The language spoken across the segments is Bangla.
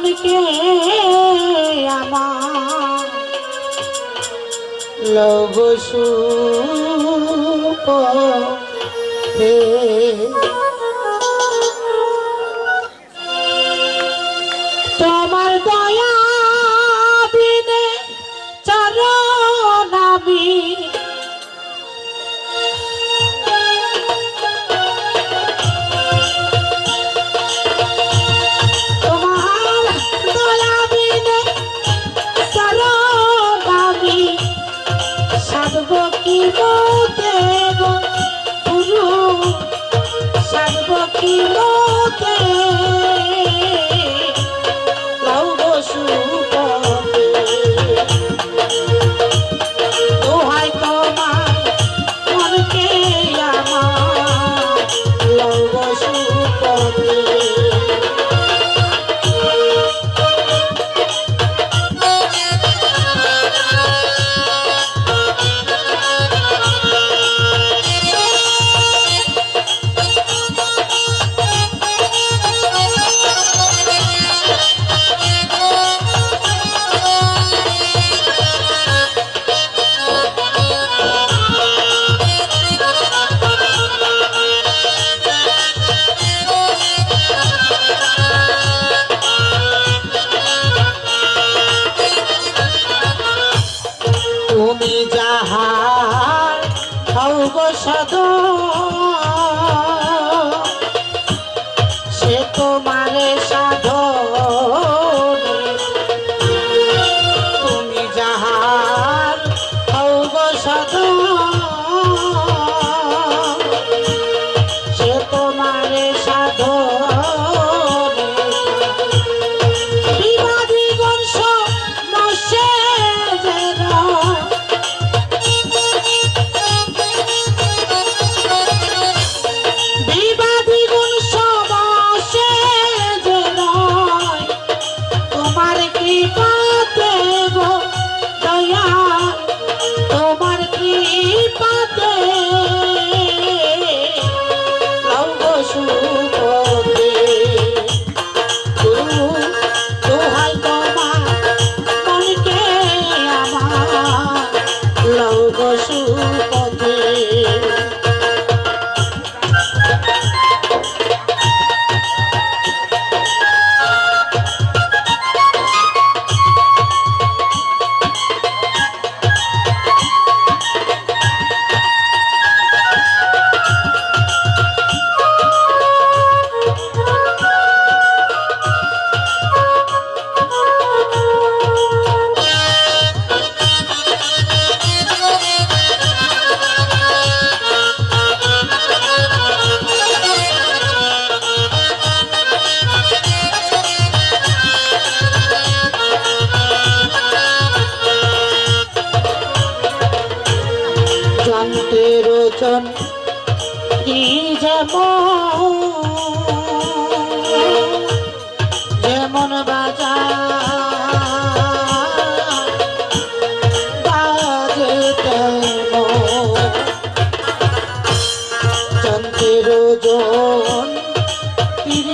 মনকে আমার লব সুখ তোমার দয়া বিনে চরণ আমি তোমার দয়া বিনে চরণ আমি সাধব কি মোতে গো গুরু সাধব কি মোতে তুমি যাহার হও গো সাধন সে তোমারে সাধন তুমি যাহার হও গো সাধন সে তোমারে সাধন বিবাদী বংশ নশে রোচন কি যেমন বাজে যন্ত্রের ওজন তীর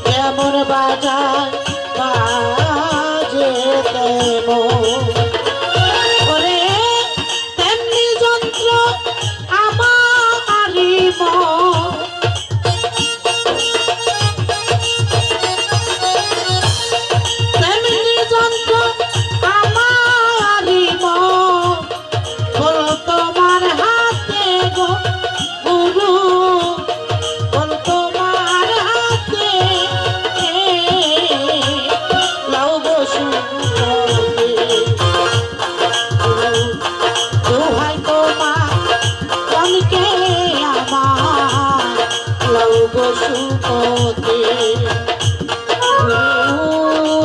যেমন বাজায় বাজে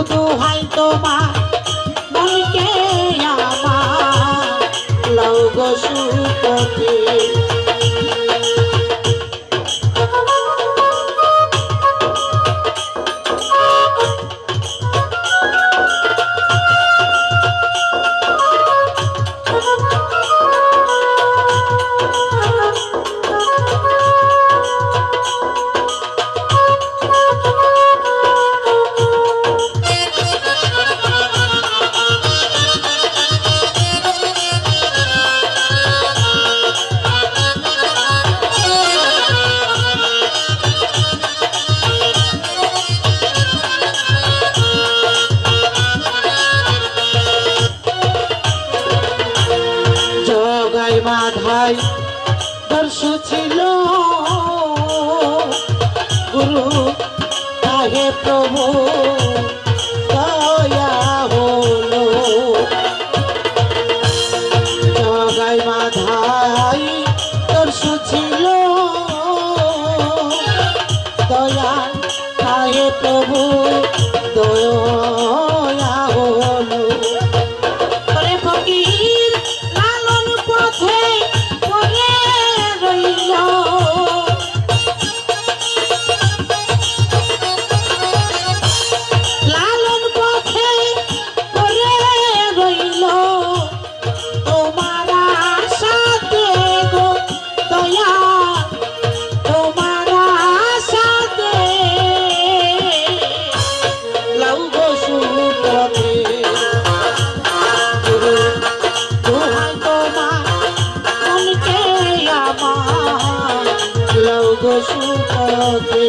দোহাই তোমার মনকে আমার লও গো সুপতি হে প্রভু দয়া হলো জগাই মাধাই তোর সুছিল দয়া হে প্রভু দয়া হলো ওরে ফকির লালন পথে পড়ে রইল লালন পথে পড়ে রইল তোমার আশাতে গো দয়া তোমার আশাতে লাউ গো সুপথে দোহাই তোমার মনকে আমার লাউ গো সুপথে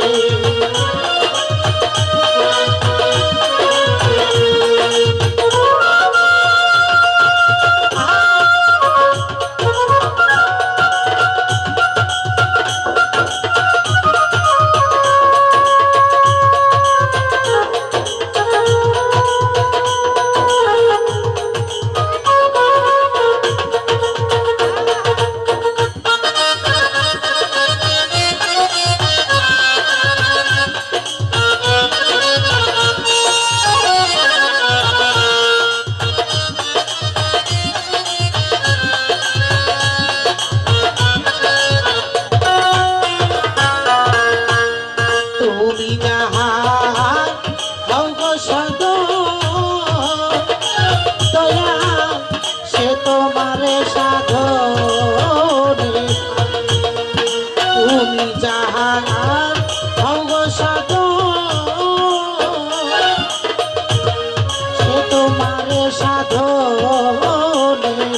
তুমি যাহার হও গো সদর দয়া সে তোমারে সাধনে তুমি যাহার হও গো সদর